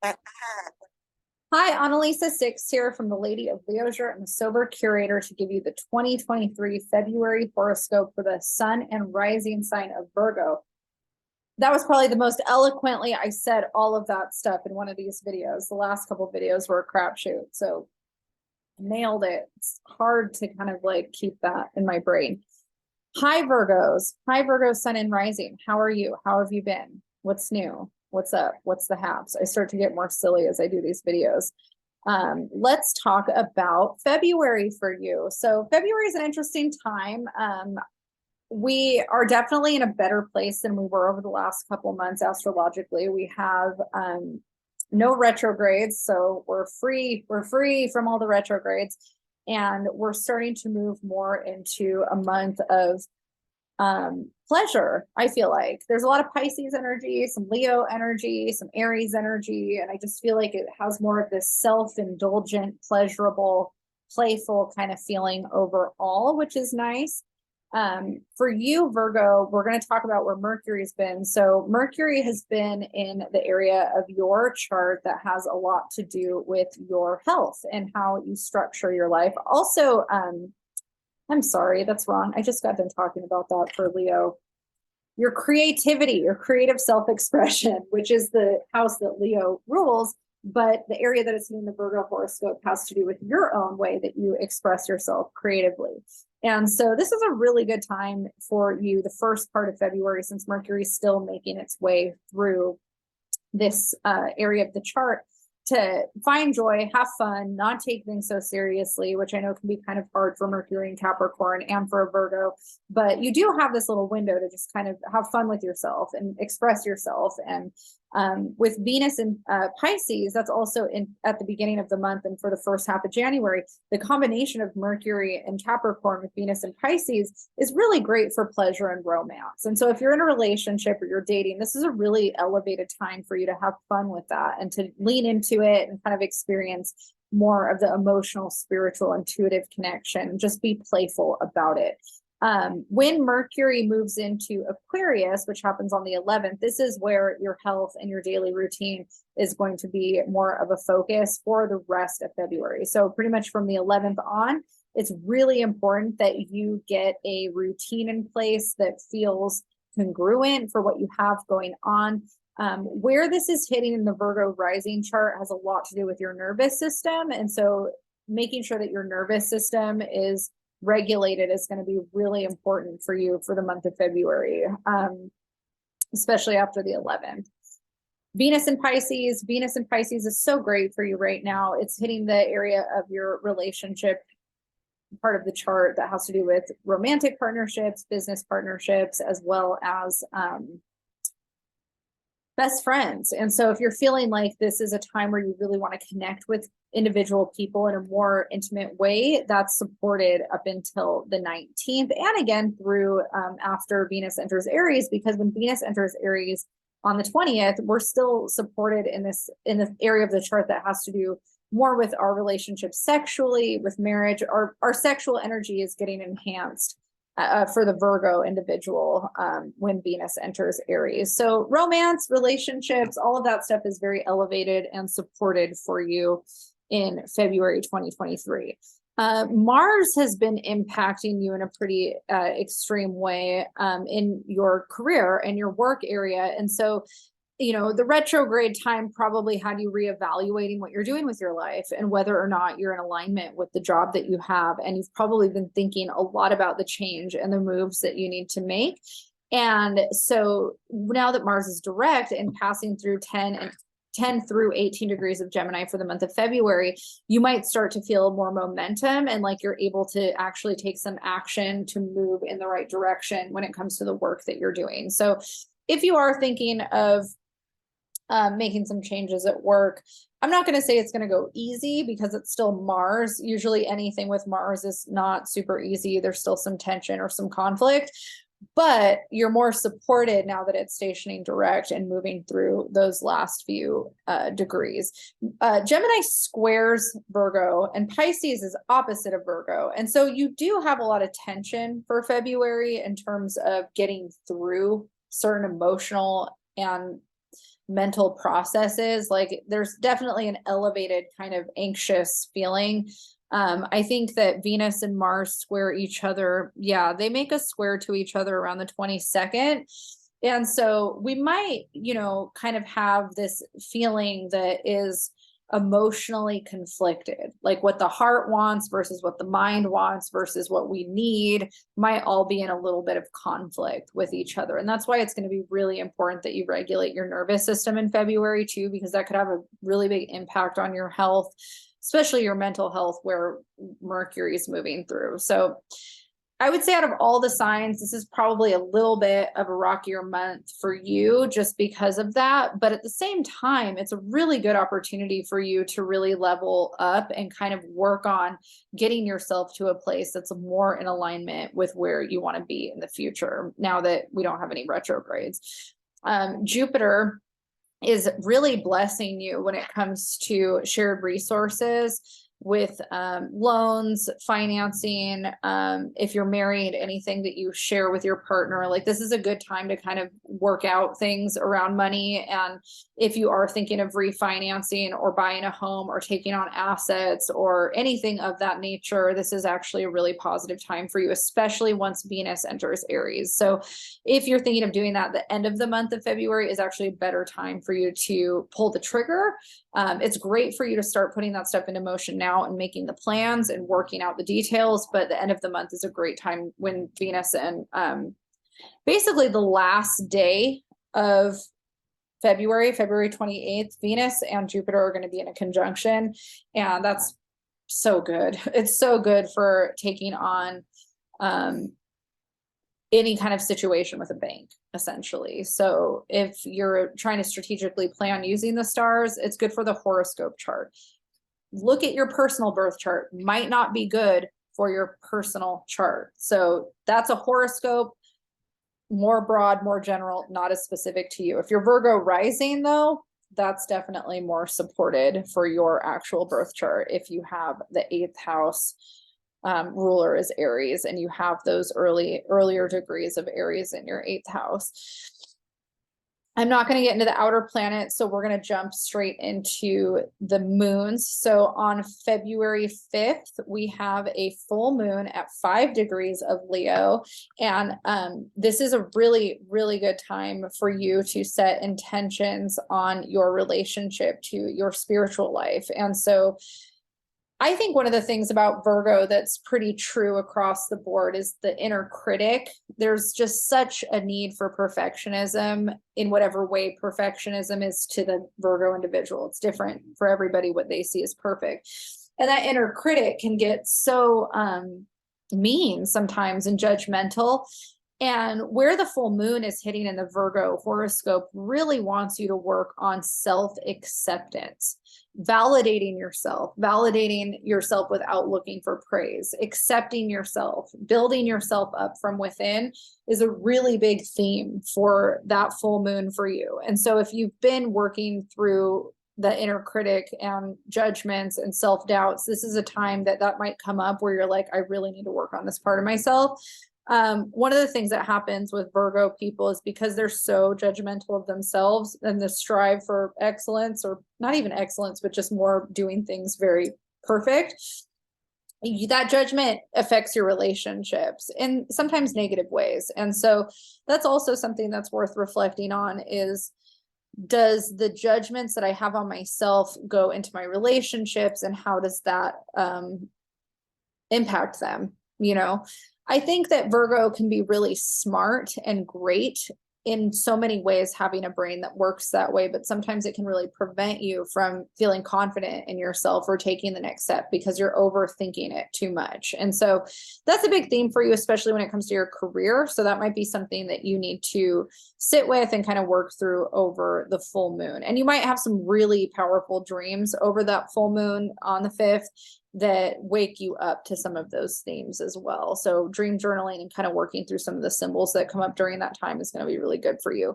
Hi, Annalisa Six here from the Lady of Leisure and the Sober Curator to give you the 2023 February horoscope for the sun and rising sign of Virgo. That was probably the most eloquently I said all of that stuff in one of these videos. The last couple videos were a crapshoot, so nailed it. It's hard to kind of like keep that in my brain. Hi, Virgos. Hi, Virgo, sun and rising. How are you? How have you been? What's new? What's up? What's the haps? I start to get more silly as I do these videos. Let's talk about February for you. So February is an interesting time. We are definitely in a better place than we were over the last couple months astrologically. We have no retrogrades, so we're free from all the retrogrades, and we're starting to move more into a month of pleasure. I feel like there's a lot of Pisces energy, some Leo energy, some Aries energy, and I just feel like it has more of this self-indulgent, pleasurable, playful kind of feeling overall, which is nice. For you, Virgo, we're going to talk about where Mercury's been. So Mercury has been in the area of your chart that has a lot to do with your health and how you structure your life. Also, I'm sorry, that's wrong. I just got done talking about that for Leo. Your creativity, your creative self-expression, which is the house that Leo rules, but the area that is in the Virgo horoscope has to do with your own way that you express yourself creatively. And so this is a really good time for you, the first part of February, since Mercury is still making its way through this area of the chart, to find joy, have fun, not take things so seriously, which I know can be kind of hard for Mercury and Capricorn and for a Virgo. But you do have this little window to just kind of have fun with yourself and express yourself. And with Venus and Pisces, that's also at the beginning of the month and for the first half of January. The combination of Mercury and Capricorn with Venus and Pisces is really great for pleasure and romance. And so if you're in a relationship or you're dating, this is a really elevated time for you to have fun with that and to lean into it and kind of experience more of the emotional, spiritual, intuitive connection. Just be playful about it. When Mercury moves into Aquarius, which happens on the 11th, this is where your health and your daily routine is going to be more of a focus for the rest of February. So pretty much from the 11th on, it's really important that you get a routine in place that feels congruent for what you have going on. Where this is hitting in the Virgo rising chart has a lot to do with your nervous system. And so making sure that your nervous system is regulated is going to be really important for you for the month of February, especially after the 11th. Venus and Pisces is so great for you right now. It's hitting the area of your relationship part of the chart that has to do with romantic partnerships, business partnerships, as well as best friends. And so if you're feeling like this is a time where you really want to connect with individual people in a more intimate way, that's supported up until the 19th and again through after Venus enters Aries, because when Venus enters Aries on the 20th, we're still supported in the area of the chart that has to do more with our relationship sexually, with marriage. Our sexual energy is getting enhanced for the Virgo individual when Venus enters Aries. So romance, relationships, all of that stuff is very elevated and supported for you in February 2023. Mars has been impacting you in a pretty extreme way in your career and your work area. And so the retrograde time probably had you reevaluating what you're doing with your life and whether or not you're in alignment with the job that you have. And you've probably been thinking a lot about the change and the moves that you need to make. And so now that Mars is direct and passing through 10 through 18 degrees of Gemini for the month of February, you might start to feel more momentum and like you're able to actually take some action to move in the right direction when it comes to the work that you're doing. So if you are thinking of making some changes at work, I'm not going to say it's going to go easy because it's still Mars. Usually anything with Mars is not super easy. There's still some tension or some conflict, but you're more supported now that it's stationing direct and moving through those last few degrees. Gemini squares Virgo and Pisces is opposite of Virgo. And so you do have a lot of tension for February in terms of getting through certain emotional and mental processes. Like there's definitely an elevated kind of anxious feeling. I think that Venus and Mars square each other. Yeah, they make a square to each other around the 22nd. And so we might, kind of have this feeling that is emotionally conflicted, like what the heart wants versus what the mind wants versus what we need might all be in a little bit of conflict with each other. And that's why it's going to be really important that you regulate your nervous system in February too, because that could have a really big impact on your health, especially your mental health, where Mercury is moving through. So I would say out of all the signs, this is probably a little bit of a rockier month for you just because of that. But at the same time, it's a really good opportunity for you to really level up and kind of work on getting yourself to a place that's more in alignment with where you want to be in the future, now that we don't have any retrogrades. Jupiter is really blessing you when it comes to shared resources with loans, financing, if you're married, anything that you share with your partner. Like this is a good time to kind of work out things around money. And if you are thinking of refinancing or buying a home or taking on assets or anything of that nature, this is actually a really positive time for you, especially once Venus enters Aries. So if you're thinking of doing that, the end of the month of February is actually a better time for you to pull the trigger. It's great for you to start putting that stuff into motion now and making the plans and working out the details. But the end of the month is a great time when Venus and basically the last day of February 28th, Venus and Jupiter are going to be in a conjunction. And that's so good. It's so good for taking on any kind of situation with a bank, essentially. So if you're trying to strategically plan using the stars, it's good for the horoscope chart. Look at your personal birth chart. Might not be good for your personal chart. So that's a horoscope, more broad, more general, not as specific to you. If you're Virgo rising though, that's definitely more supported for your actual birth chart. If you have the 8th house ruler is Aries and you have those earlier degrees of Aries in your 8th house. I'm not going to get into the outer planets, so we're going to jump straight into the moons. So on February 5th, we have a full moon at 5 degrees of Leo. And this is a really, really good time for you to set intentions on your relationship to your spiritual life. And so I think one of the things about Virgo that's pretty true across the board is the inner critic. There's just such a need for perfectionism in whatever way perfectionism is to the Virgo individual. It's different for everybody what they see as perfect. And that inner critic can get so mean sometimes and judgmental. And where the full moon is hitting in the Virgo horoscope really wants you to work on self-acceptance, validating yourself without looking for praise, accepting yourself, building yourself up from within is a really big theme for that full moon for you. And so if you've been working through the inner critic and judgments and self-doubts, this is a time that might come up where you're like, I really need to work on this part of myself. One of the things that happens with Virgo people is because they're so judgmental of themselves and the strive for excellence, or not even excellence, but just more doing things very perfect. That judgment affects your relationships in sometimes negative ways. And so that's also something that's worth reflecting on is, does the judgments that I have on myself go into my relationships, and how does that impact them? I think that Virgo can be really smart and great in so many ways, having a brain that works that way, but sometimes it can really prevent you from feeling confident in yourself or taking the next step because you're overthinking it too much. And so that's a big theme for you, especially when it comes to your career. So that might be something that you need to sit with and kind of work through over the full moon. And you might have some really powerful dreams over that full moon on the 5th that wake you up to some of those themes as well. So dream journaling and kind of working through some of the symbols that come up during that time is going to be really good for you.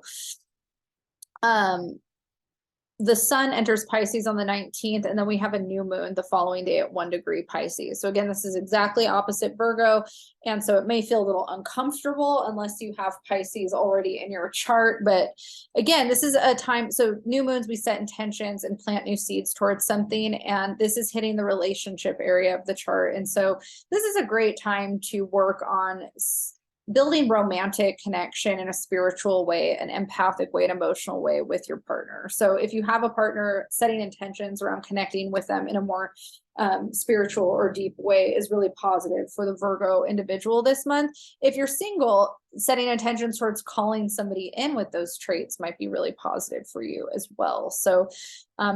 the sun enters Pisces on the 19th, and then we have a new moon the following day at 1 degree Pisces. So again, this is exactly opposite Virgo. And so it may feel a little uncomfortable unless you have Pisces already in your chart. But again, this is a time, so new moons, we set intentions and plant new seeds towards something. And this is hitting the relationship area of the chart. And so this is a great time to work on building romantic connection in a spiritual way, an empathic way, an emotional way with your partner. So if you have a partner, setting intentions around connecting with them in a more spiritual or deep way is really positive for the Virgo individual this month. If you're single, setting intentions towards calling somebody in with those traits might be really positive for you as well. So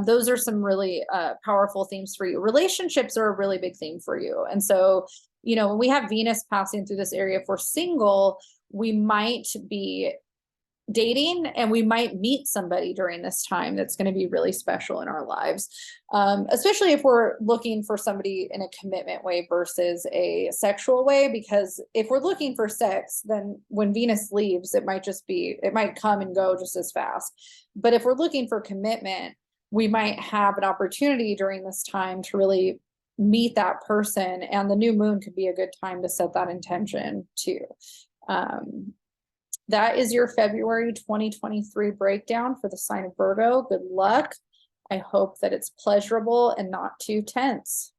those are some really powerful themes for you. Relationships are a really big theme for you. And so, you know, when we have Venus passing through this area, if we're single, we might be dating and we might meet somebody during this time that's going to be really special in our lives, especially if we're looking for somebody in a commitment way versus a sexual way. Because if we're looking for sex, then when Venus leaves, it might come and go just as fast. But if we're looking for commitment, we might have an opportunity during this time to really meet that person, and the new moon could be a good time to set that intention too. That is your February 2023 breakdown for the sign of Virgo. Good luck. I hope that it's pleasurable and not too tense.